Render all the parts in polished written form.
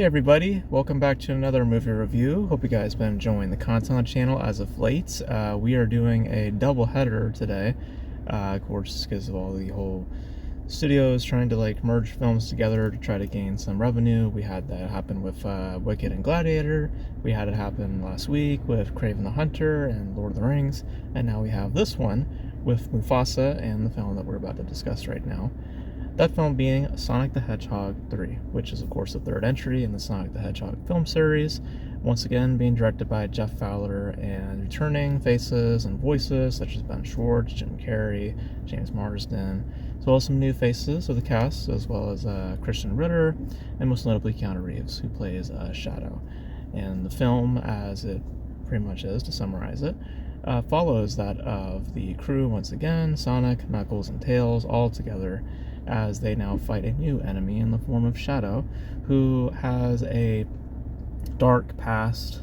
Hey everybody, welcome back to another movie review. Hope you guys been enjoying the content on the channel as of late. We are doing a double header today, of course, because of all the whole studios trying to merge films together to try to gain some revenue. We had that happen with Wicked and Gladiator. We had it happen last week with Kraven the Hunter and Lord of the Rings, and now we have this one with Mufasa and the film that we're about to discuss right now. That film being Sonic the Hedgehog 3, which is of course the third entry in the Sonic the Hedgehog film series, once again being directed by Jeff Fowler and returning faces and voices such as Ben Schwartz, Jim Carrey, James Marsden, as well as some new faces of the cast, as well as Christian Ritter, and most notably Keanu Reeves, who plays Shadow. And the film, as it pretty much is, to summarize it, follows that of the crew once again, Sonic, Knuckles, and Tails, all together as they now fight a new enemy in the form of Shadow, who has a dark past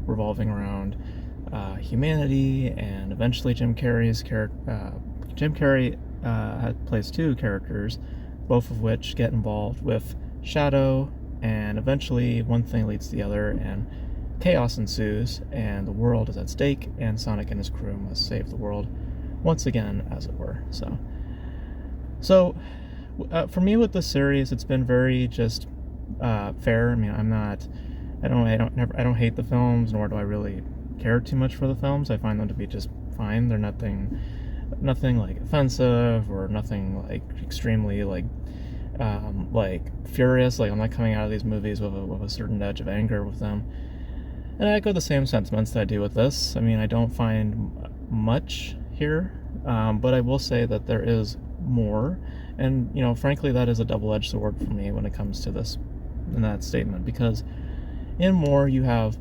revolving around humanity, and eventually Jim Carrey plays two characters, both of which get involved with Shadow, and eventually one thing leads to the other, and chaos ensues, and the world is at stake, and Sonic and his crew must save the world once again, as it were. So, for me with this series, it's been very just fair. I mean, I don't hate the films, nor do I really care too much for the films. I find them to be just fine. They're nothing like offensive or nothing like extremely like furious. Like, I'm not coming out of these movies with a certain edge of anger with them. And I echo the same sentiments that I do with this. I mean, I don't find much here, but I will say that there is more, and frankly, that is a double-edged sword for me when it comes to this, in that statement, because in more you have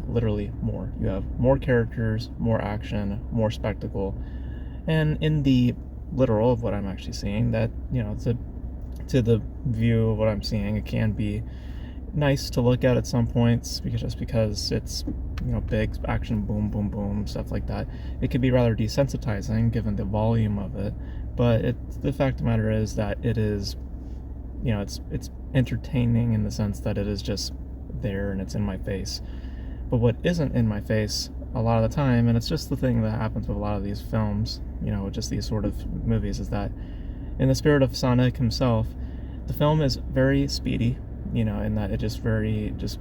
literally more. You have more characters, more action, more spectacle, and in the literal of what I'm actually seeing, that to the view of what I'm seeing, it can be nice to look at some points, because it's big action, boom boom boom, stuff like that. It could be rather desensitizing given the volume of it, but the fact of the matter is that it is it's entertaining in the sense that it is just there and it's in my face. But what isn't in my face a lot of the time, and it's just the thing that happens with a lot of these films, just these sort of movies, is that in the spirit of Sonic himself, the film is very speedy, in that it just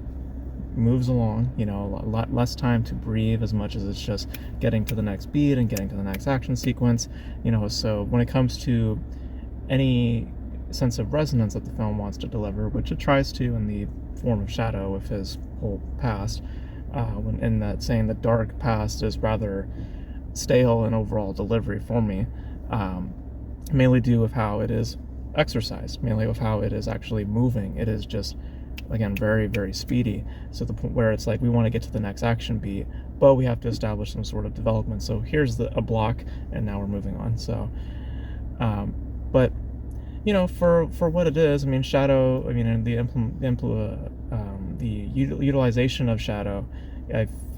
moves along, a lot less time to breathe, as much as it's just getting to the next beat and getting to the next action sequence, so when it comes to any sense of resonance that the film wants to deliver, which it tries to in the form of Shadow with his whole past, when in that saying the dark past is rather stale in overall delivery for me, mainly due with how it is exercised, mainly with how it is actually moving. It is just, again, very, very speedy, so the point where it's like we want to get to the next action beat, but we have to establish some sort of development. So here's a block, and now we're moving on. So, but for what it is, I mean, Shadow, and the utilization of Shadow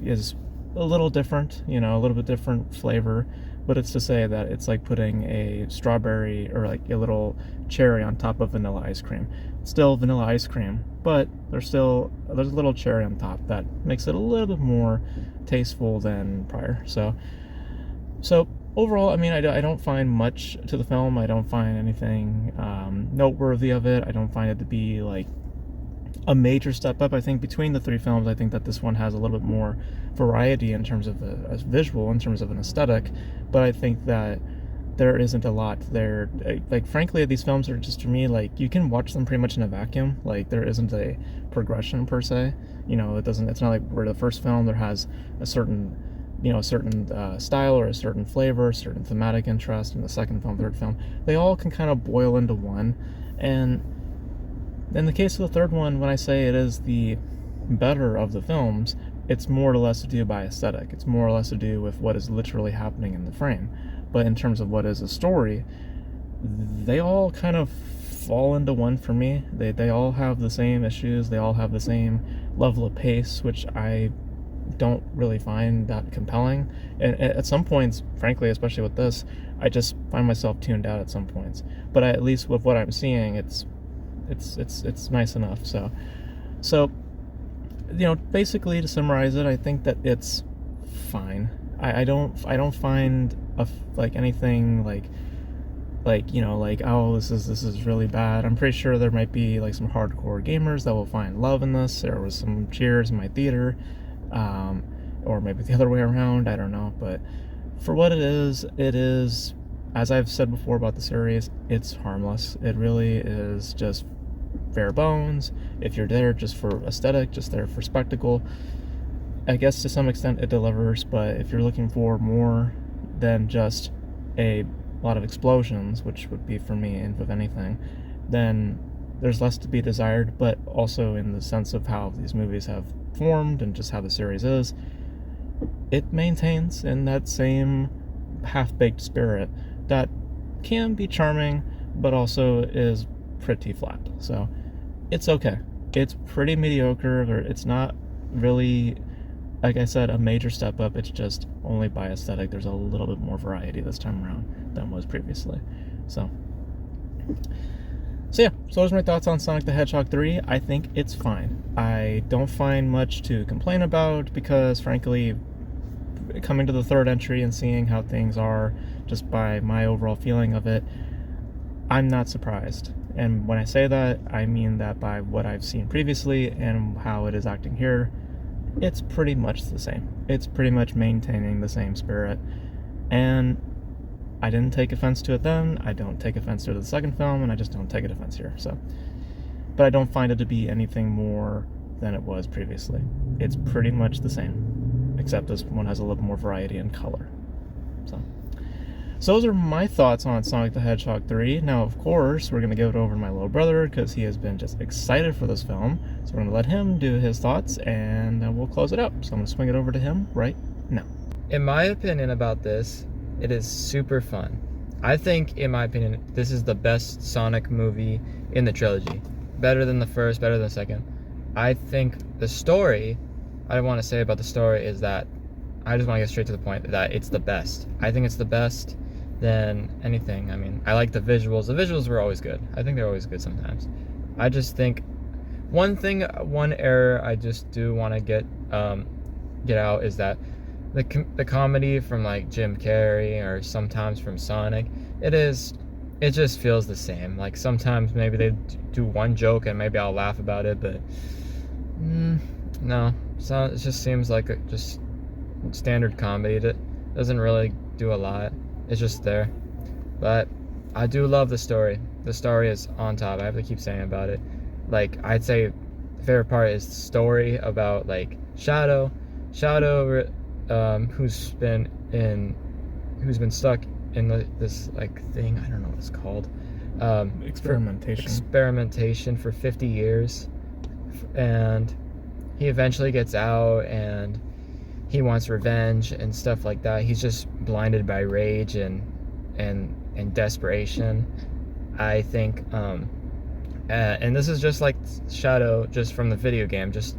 is a little different, a little bit different flavor. But it's to say that it's like putting a strawberry or like a little cherry on top of vanilla ice cream. It's still vanilla ice cream, but there's a little cherry on top that makes it a little bit more tasteful than prior. So overall, I mean, I don't find much to the film. I don't find anything noteworthy of it. I don't find it to be like a major step up. I think between the three films, I think that this one has a little bit more variety in terms of a visual, in terms of an aesthetic, but I think that there isn't a lot there. Like, frankly, these films are just, to me, like, you can watch them pretty much in a vacuum. Like, there isn't a progression per se. It's not like where the first film there has a certain style or a certain flavor, a certain thematic interest, and the second film, third film, they all can kind of boil into one. And in the case of the third one, when I say it is the better of the films, it's more or less to do by aesthetic. It's more or less to do with what is literally happening in the frame. But in terms of what is a story, they all kind of fall into one for me. They all have the same issues. They all have the same level of pace, which I don't really find that compelling. And at some points, frankly, especially with this, I just find myself tuned out at some points. But at least with what I'm seeing, it's it's nice enough. So basically, to summarize it, I think that it's fine. I don't find anything like oh, this is really bad. I'm pretty sure there might be like some hardcore gamers that will find love in this. There was some cheers in my theater, or maybe the other way around, I don't know. But for what it is, as I've said before about the series, it's harmless. It really is just bare bones. If you're there just for aesthetic, just there for spectacle, I guess to some extent it delivers. But if you're looking for more than just a lot of explosions, which would be for me, if anything, then there's less to be desired. But also in the sense of how these movies have formed and just how the series is, it maintains in that same half-baked spirit that can be charming, but also is pretty flat. So it's okay. It's pretty mediocre. It's not really, like I said, a major step up. It's just only by aesthetic. There's a little bit more variety this time around than was previously. So yeah, so those are my thoughts on Sonic the Hedgehog 3. I think it's fine. I don't find much to complain about because, frankly, coming to the third entry and seeing how things are, just by my overall feeling of it, I'm not surprised. And when I say that, I mean that by what I've seen previously and how it is acting here, it's pretty much the same. It's pretty much maintaining the same spirit. And I didn't take offense to it then, I don't take offense to it in the second film, and I just don't take offense here. So, but I don't find it to be anything more than it was previously. It's pretty much the same, except this one has a little more variety in color. So those are my thoughts on Sonic the Hedgehog 3. Now, of course, we're going to give it over to my little brother because he has been just excited for this film. So we're going to let him do his thoughts, and then we'll close it out. So I'm going to swing it over to him right now. In my opinion about this, it is super fun. I think, in my opinion, this is the best Sonic movie in the trilogy. Better than the first, better than the second. I think the story, I want to say about the story is that, I just want to get straight to the point, that it's the best. I think it's the best than anything. I mean, I like the visuals. The visuals were always good. I think they're always good sometimes. I just think one error I just do want to get out is that the comedy from like Jim Carrey or sometimes from Sonic, it just feels the same. Like sometimes maybe they do one joke and maybe I'll laugh about it, but no, so it just seems like just standard comedy that doesn't really do a lot. It's just there. But I do love the story. The story is on top. I have to keep saying about it. Like, I'd say the favorite part is the story about like Shadow, who's been stuck in this like thing. I don't know what it's called. Experimentation for 50 years, and he eventually gets out and he wants revenge and stuff like that. He's just blinded by rage and desperation, I think. And this is just like Shadow, just from the video game, just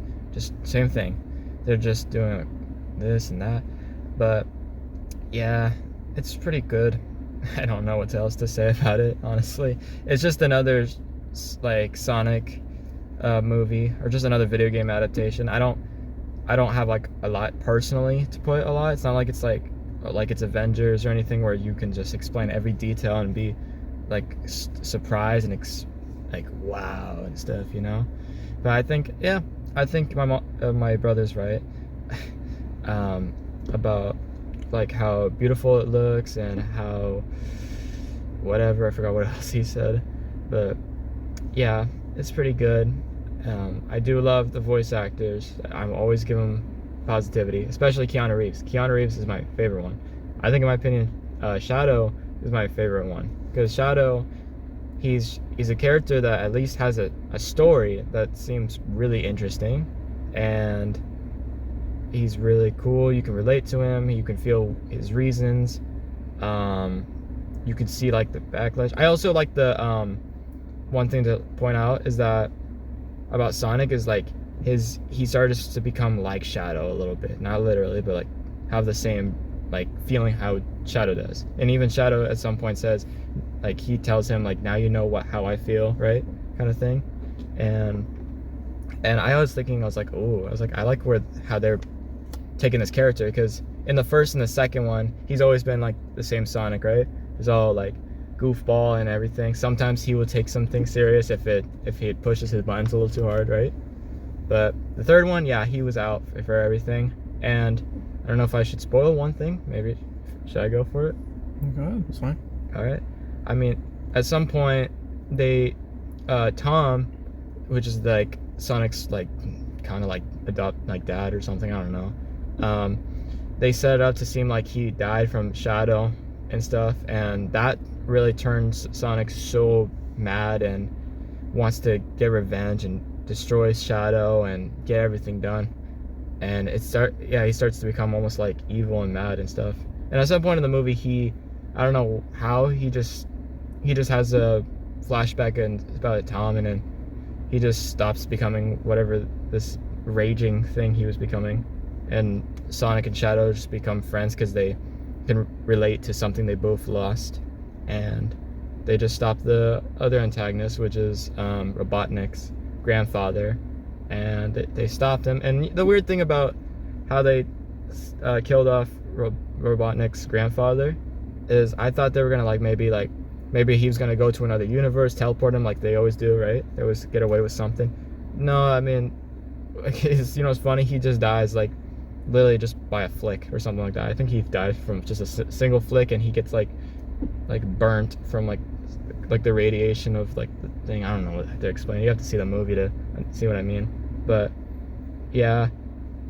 same thing. They're just doing this and that, but yeah, it's pretty good. I don't know what else to say about it, honestly. It's just another like Sonic movie, or just another video game adaptation. I don't have like a lot personally to put a lot. It's not like it's Avengers or anything where you can just explain every detail and be like surprised and like wow and stuff, you know. But I think my brother's right about like how beautiful it looks and how whatever, I forgot what else he said, but yeah, it's pretty good. I do love the voice actors. I'm always giving them positivity, especially Keanu Reeves. Keanu Reeves is my favorite one. I think, in my opinion, Shadow is my favorite one, because Shadow, he's a character that at least has a story that seems really interesting, and he's really cool. You can relate to him. You can feel his reasons. You can see like the backlash. I also like the one thing to point out is that about Sonic is like he started to become like Shadow a little bit, not literally, but like have the same like feeling how Shadow does. And even Shadow at some point says, like, he tells him like, now you know how I feel, right? kind of thing. And I was thinking, I like how they're taking this character, because in the first and the second one, he's always been like the same Sonic, right? He's all like goofball and everything. Sometimes he will take something serious if he pushes his buttons a little too hard, right? But the third one, yeah, he was out for everything. And I don't know if I should spoil one thing. Maybe should I go for it? Go ahead, it's fine. All right. I mean, at some point, Tom, which is like Sonic's like kind of like dad or something, I don't know. They set it up to seem like he died from Shadow and stuff, and that really turns Sonic so mad and wants to get revenge and destroys Shadow and get everything done. And he starts to become almost like evil and mad and stuff. And at some point in the movie, I don't know how, he just has a flashback and about Tom, and then he just stops becoming whatever this raging thing he was becoming, and Sonic and Shadow just become friends because they can relate to something they both lost, and they just stop the other antagonist, which is Robotnik's grandfather, and they stopped him. And the weird thing about how they killed off Robotnik's grandfather is, I thought they were gonna maybe he was gonna go to another universe, teleport him like they always do, right? They always get away with something. No, I mean, it's funny, he just dies like literally just by a flick or something like that. I think he died from just a single flick, and he gets like burnt from like the radiation of like the thing. I don't know what to explain. You have to see the movie to see what I mean. But yeah,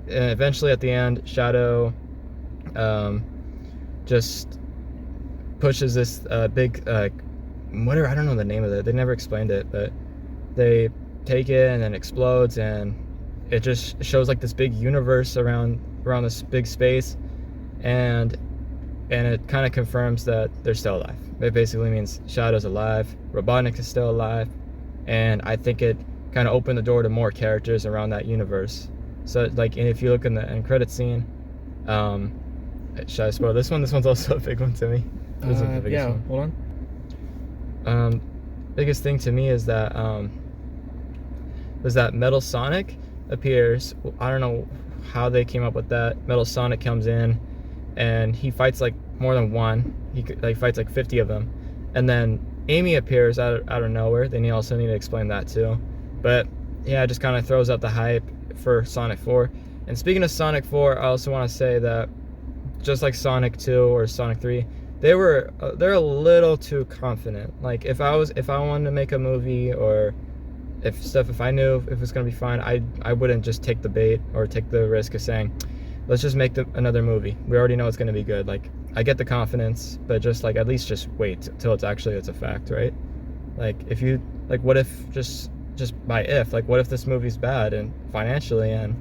and eventually at the end, Shadow just pushes this big whatever, I don't know the name of it. They never explained it, but they take it and then explodes, and it just shows like this big universe around this big space, and it kind of confirms that they're still alive. It basically means Shadow's alive, Robotnik is still alive, and I think it kind of opened the door to more characters around that universe. So like, and if you look in the end credit scene, should I spoil this one? This one's also a big one to me. This one's the biggest yeah, one. hold on. Biggest thing to me is that Metal Sonic appears. I don't know how they came up with that. Metal Sonic comes in, and he fights like more than one. He fights like 50 of them, and then Amy appears out of nowhere. They also need to explain that too. But yeah, it just kind of throws out the hype for Sonic 4. And speaking of Sonic 4, I also want to say that just like Sonic 2 or Sonic 3, they're a little too confident. Like if I wanted to make a movie, or if I knew if it was gonna be fine, I wouldn't just take the bait or take the risk of saying, let's just make another movie. We already know it's gonna be good. Like, I get the confidence, but just like, at least just wait till it's a fact, right? Like, if you like, what if just what if this movie's bad and financially, and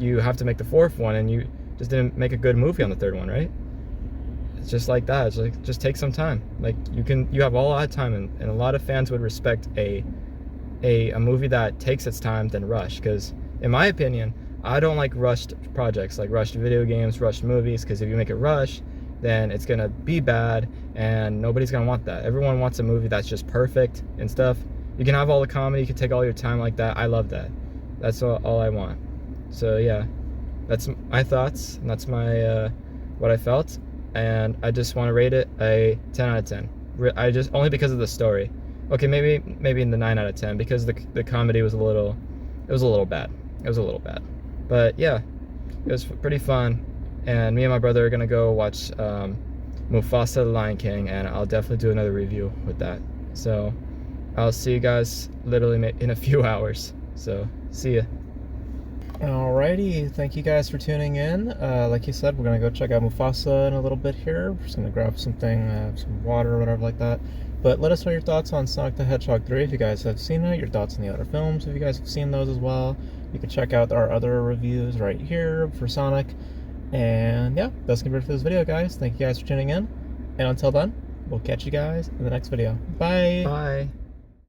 you have to make the fourth one, and you just didn't make a good movie on the third one, right? It's just like that. It's like, just take some time. Like, you have a lot of time, and a lot of fans would respect a movie that takes its time than rush. Because in my opinion, I don't like rushed projects, like rushed video games, rushed movies, because if you make it rush, then it's gonna be bad, and nobody's gonna want that. Everyone wants a movie that's just perfect and stuff. You can have all the comedy, you can take all your time like that. I love that. That's all I want. So yeah, that's my thoughts, and that's my what I felt, and I just want to rate it a 10 out of 10. I just, only because of the story. Okay, maybe in the 9 out of 10, because the comedy was a little bad. It was a little bad. But yeah, it was pretty fun, and me and my brother are gonna go watch Mufasa the Lion King, and I'll definitely do another review with that. So I'll see you guys literally in a few hours. So see ya. Alrighty, thank you guys for tuning in. Like you said, we're gonna go check out Mufasa in a little bit here. We're just gonna grab something, some water or whatever like that. But let us know your thoughts on Sonic the Hedgehog 3 if you guys have seen it, your thoughts on the other films if you guys have seen those as well. You can check out our other reviews right here for Sonic. And yeah, that's gonna be it for this video, guys. Thank you guys for tuning in. And until then, we'll catch you guys in the next video. Bye! Bye!